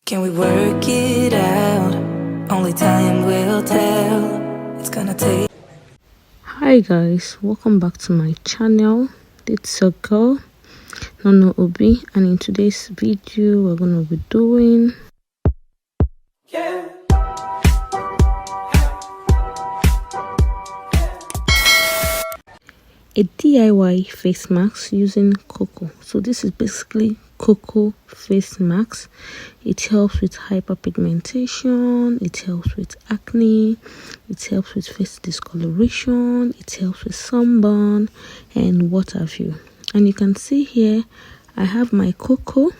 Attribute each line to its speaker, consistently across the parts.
Speaker 1: Can we work it out? Only time will tell. It's gonna take.
Speaker 2: Hi guys, welcome back to my channel. It's your girl NonoObi, and in today's video we're gonna be doing a DIY face mask using cocoa. So this is basically cocoa face mask. It helps with hyperpigmentation, it helps with acne, it helps with face discoloration, it helps with sunburn and what have you. And you can see here I have my cocoa.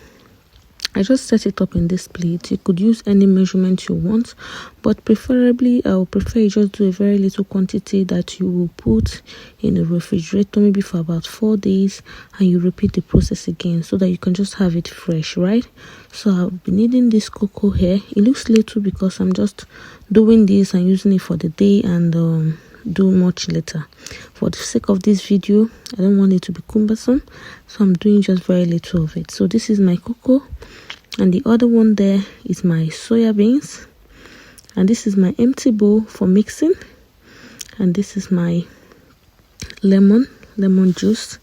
Speaker 2: I just set it up in this plate. You could use any measurement you want, but preferably I would prefer you just do a very little quantity that you will put in the refrigerator maybe for about 4 days, and you repeat the process again so that you can just have it fresh, right? So I'll be needing this cocoa here. It looks little because I'm just doing this and using it for the day and do much later. For the sake of this video, I don't want it to be cumbersome, so I'm doing just very little of it. So this is my cocoa, and the other one there is my soya beans, and this is my empty bowl for mixing, and this is my lemon juice.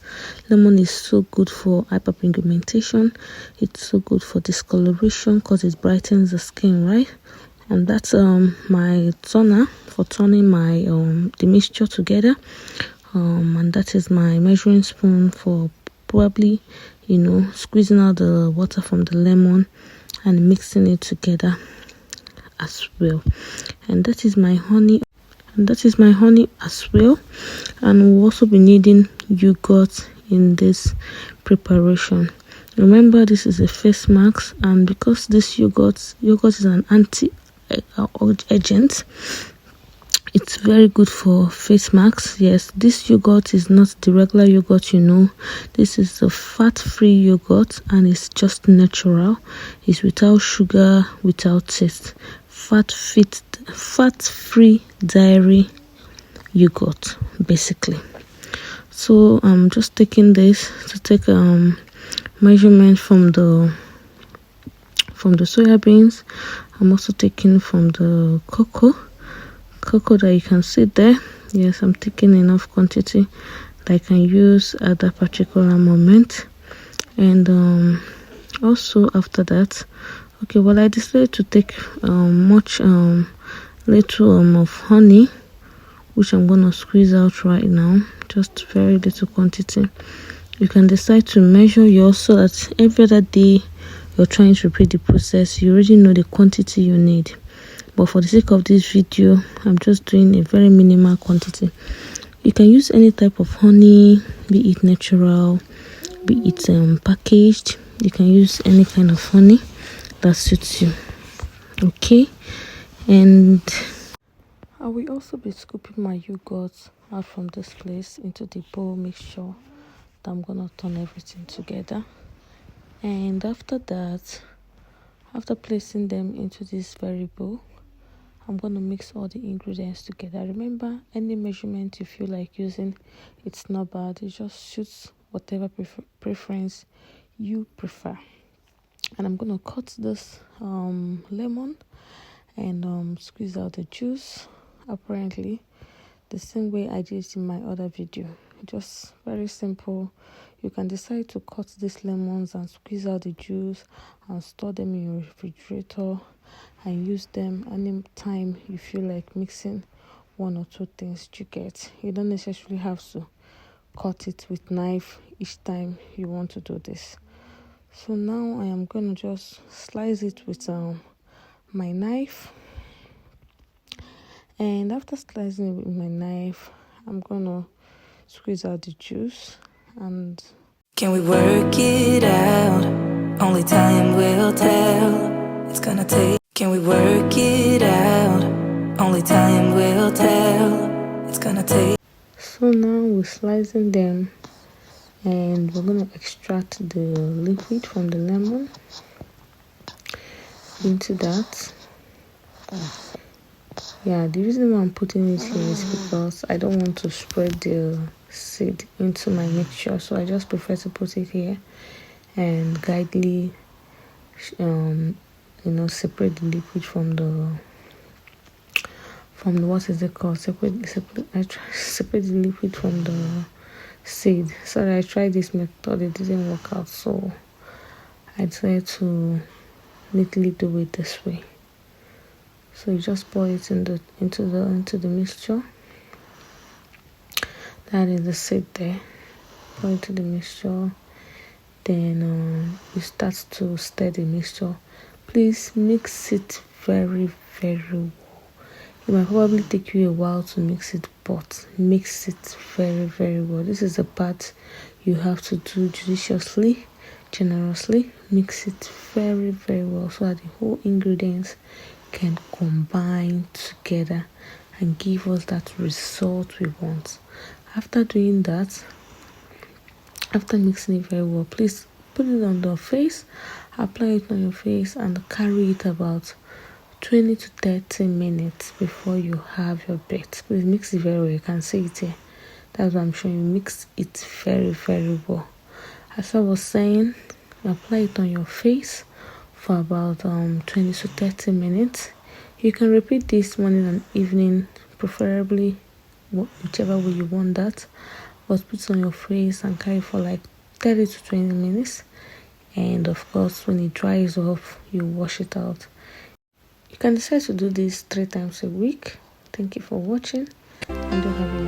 Speaker 2: Lemon is so good for hyperpigmentation. It's so good for discoloration because it brightens the skin, right? And that's my toner for turning my the mixture together, and that is my measuring spoon for probably, you know, squeezing out the water from the lemon and mixing it together as well. And that is my honey, as well. And we'll also be needing yogurt in this preparation. Remember, this is a face mask, and because this yogurt is an anti-agent, it's very good for face masks. Yes, this yogurt is not the regular yogurt, you know. This is a fat-free yogurt, and it's just natural. It's without sugar, without taste. Fat-free dairy yogurt, basically. So I'm just taking this to take measurement from the soya beans. I'm also taking from the cocoa that you can see there. Yes, I'm taking enough quantity that I can use at that particular moment. And also after that, okay, well, I decided to take little of honey, which I'm gonna squeeze out right now, just very little quantity. You can decide to measure yours so that every other day you're trying to repeat the process, you already know the quantity you need. But for the sake of this video, I'm just doing a very minimal quantity. You can use any type of honey, be it natural, be it packaged. You can use any kind of honey that suits you. Okay, and I will also be scooping my yogurt out from this place into the bowl mixture that I'm gonna turn everything together. And after that, after placing them into this very bowl, I'm going to mix all the ingredients together. Remember, any measurement you feel like using, it's not bad. It just suits whatever preference you prefer. And I'm going to cut this lemon and squeeze out the juice, apparently the same way I did in my other video. Just very simple. You can decide to cut these lemons and squeeze out the juice and store them in your refrigerator and use them anytime you feel like mixing one or two things you get. You don't necessarily have to cut it with knife each time you want to do this. So now I am going to just slice it with my knife. And after slicing it with my knife, I'm going to squeeze out the juice. And
Speaker 1: Can we work it out? Only time will tell. It's gonna take. Can we work it out? Only time will tell. It's gonna take.
Speaker 2: So now we're slicing them, and we're going to extract the liquid from the lemon into that. Yeah, the reason why I'm putting it here is because I don't want to spread the seed into my mixture, so I just prefer to put it here and guidely separate the liquid from the what is it called? Separate the liquid from the seed. Sorry, I tried this method, it didn't work out, so I decided to neatly do it this way. So you just pour it into the mixture. That is the seed there. Pour into the mixture. Then you start to stir the mixture. Please mix it very, very well. It might probably take you a while to mix it, but mix it very, very well. This is the part you have to do judiciously, generously. Mix it very, very well so that the whole ingredients can combine together and give us that result we want. After doing that, after mixing it very well, please put it on the face, apply it on your face, and carry it about 20 to 30 minutes before you have your bit. Please mix it very well. You can see it here. That's what I'm showing you. Mix it very, very well. As I was saying, apply it on your face for about 20 to 30 minutes. You can repeat this morning and evening, preferably whichever way you want that. But put it on your face and carry for like 30 to 20 minutes. And of course, when it dries off, you wash it out. You can decide to do this 3 times a week. Thank you for watching, and do have a